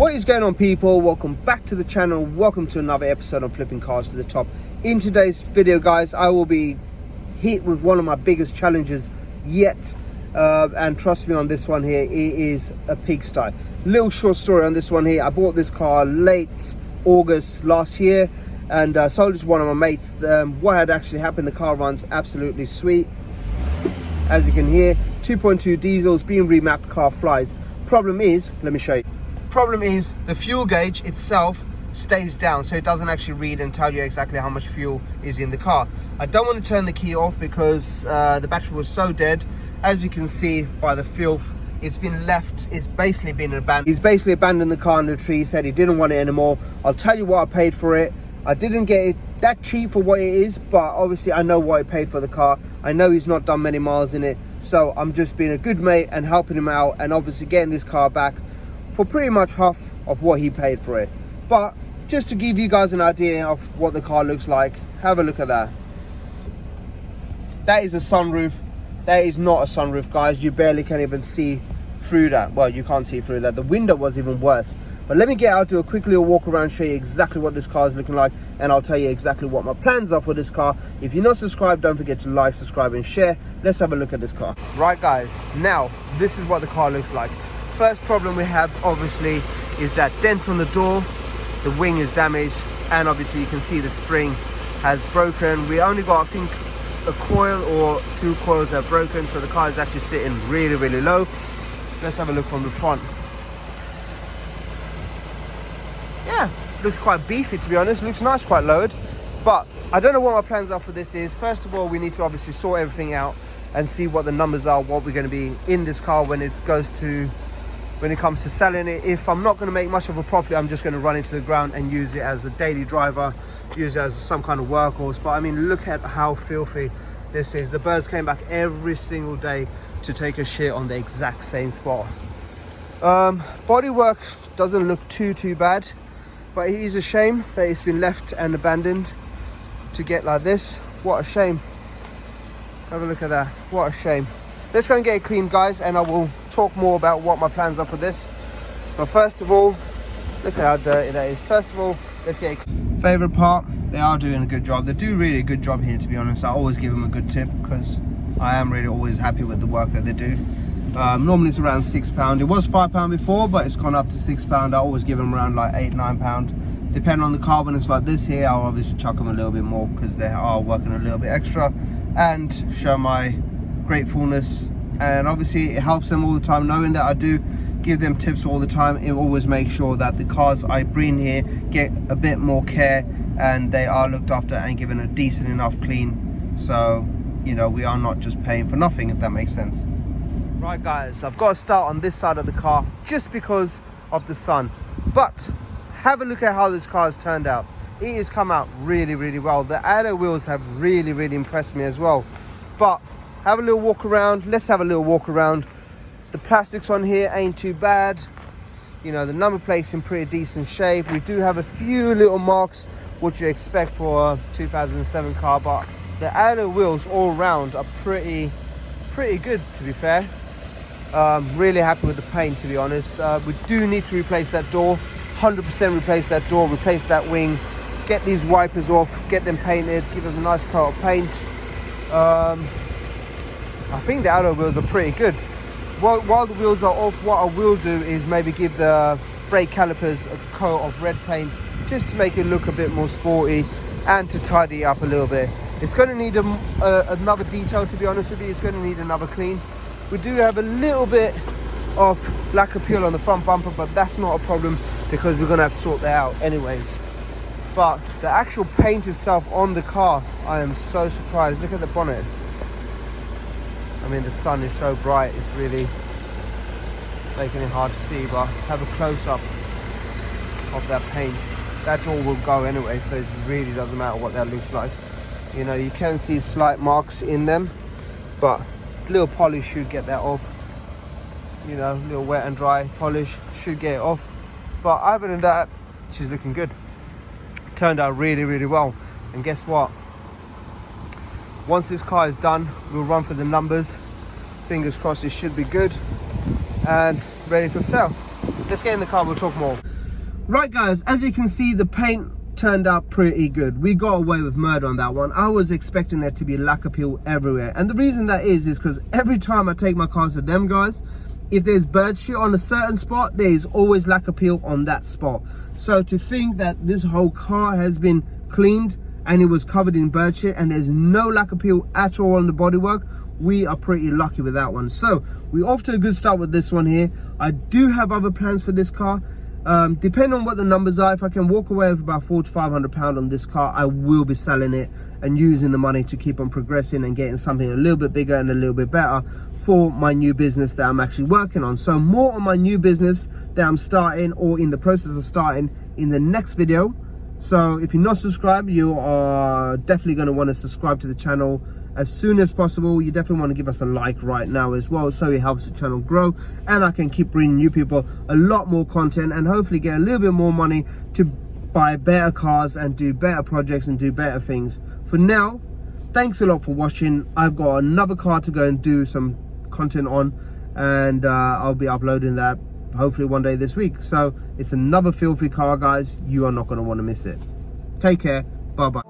What is going on, people? Welcome back to the channel. Welcome to another episode on Flipping Cars to the Top. In today's video, guys, I will be hit with one of my biggest challenges yet, and trust me on this one here, it is a pigsty. Little short story on this one here. I bought this car late August last year and sold it to one of my mates. What had actually happened, the car runs absolutely sweet, as you can hear. 2.2 diesels, being remapped, car flies. Problem is, let me show you. Problem is the fuel gauge itself stays down, so it doesn't actually read and tell you exactly how much fuel is in the car. I don't want to turn the key off because the battery was so dead. As you can see by the filth, it's been left, it's basically been abandoned. He's basically abandoned the car in the tree. He said he didn't want it anymore. I'll tell you what I paid for it. I didn't get it that cheap for what it is, but obviously I know what I paid for the car. I know he's not done many miles in it, so I'm just being a good mate and helping him out, and obviously getting this car back for pretty much half of what he paid for it. But just to give you guys an idea of what the car looks like, have a look at that. That is a sunroof. That is not a sunroof, guys. You barely can even see through that. Well, you can't see through that. The window was even worse. But let me get out, do a quick little walk around, show you exactly what this car is looking like, and I'll tell you exactly what my plans are for this car. If you're not subscribed, don't forget to like, subscribe and share. Let's have a look at this car. Right, guys, now this is what the car looks like. First problem we have, obviously, is that dent on the door. The wing is damaged, and obviously you can see the spring has broken. We only got, I think, a coil or two coils that are broken, so the car is actually sitting really, really low. Let's have a look from the front. Yeah, looks quite beefy, to be honest. Looks nice, quite lowered. But I don't know what my plans are for this is. First of all, we need to obviously sort everything out and see what the numbers are, what we're going to be in this car when it comes to selling it. If I'm not going to make much of a profit, I'm just going to run into the ground and use it as a daily driver, use it as some kind of workhorse. But I mean, look at how filthy this is. The birds came back every single day to take a shit on the exact same spot. Bodywork doesn't look too bad, but it is a shame that it's been left and abandoned to get like this. What a shame. Have a look at that. What a shame. Let's go and get it cleaned, guys, and I will talk more about what my plans are for this. But first of all, look at how dirty that is. First of all, let's get it. Favorite part, they are doing a good job. They do really a good job here, to be honest. I always give them a good tip because I am really always happy with the work that they do. Normally it's around £6. It was £5 before, but it's gone up to £6. I always give them around like £8–9. Depending on the car. When it's like this here, I'll obviously chuck them a little bit more because they are working a little bit extra, and show my gratefulness. And obviously it helps them all the time, knowing that I do give them tips all the time. It always makes sure that the cars I bring here get a bit more care and they are looked after and given a decent enough clean, so you know, we are not just paying for nothing, if that makes sense. Right, guys, I've got to start on this side of the car just because of the sun, but have a look at how this car has turned out. It has come out really well. The alloy wheels have really impressed me as well. But have a little walk around. Let's have a little walk around. The plastics on here ain't too bad. You know, the number plate's in pretty decent shape. We do have a few little marks, which you expect for a 2007 car, but the alloy wheels all round are pretty good, to be fair. Really happy with the paint, to be honest. We do need to replace that door. 100% replace that door, replace that wing, get these wipers off, get them painted, give them a nice coat of paint. I think the alloy wheels are pretty good. While the wheels are off, what I will do is maybe give the brake calipers a coat of red paint just to make it look a bit more sporty and to tidy it up a little bit. It's going to need another detail, to be honest with you. It's going to need another clean. We do have a little bit of black appeal on the front bumper, but that's not a problem because we're going to have to sort that out anyways. But the actual paint itself on the car, I am so surprised. Look at the bonnet. I mean, the sun is so bright, it's really making it hard to see, but have a close-up of that paint. That door will go anyway, so it really doesn't matter what that looks like. You know, you can see slight marks in them, but little polish should get that off. You know, little wet and dry polish should get it off. But other than that, she's looking good. Turned out really well. And guess what? Once this car is done, we'll run for the numbers. Fingers crossed it should be good and ready for sale. Let's get in the car, we'll talk more. Right guys, as you can see, the paint turned out pretty good. We got away with murder on that one. I was expecting there to be lacquer peel everywhere, and the reason that is because every time I take my cars to them guys, if there's bird shit on a certain spot, there's always lacquer peel on that spot. So to think that this whole car has been cleaned and it was covered in bird shit and there's no lacquer peel at all on the bodywork, we are pretty lucky with that one. So we're off to a good start with this one here. I do have other plans for this car. Depending on what the numbers are, if I can walk away with about £400 to £500 on this car, I will be selling it and using the money to keep on progressing and getting something a little bit bigger and a little bit better for my new business that I'm actually working on. So more on my new business that I'm starting or in the process of starting in the next video. So if you're not subscribed, you are definitely going to want to subscribe to the channel as soon as possible. You definitely want to give us a like right now as well, so it helps the channel grow and I can keep bringing you people a lot more content and hopefully get a little bit more money to buy better cars and do better projects and do better things. For now, thanks a lot for watching. I've got another car to go and do some content on, and I'll be uploading that hopefully one day this week. So it's another filthy car guys, you are not going to want to miss it. Take care, bye bye.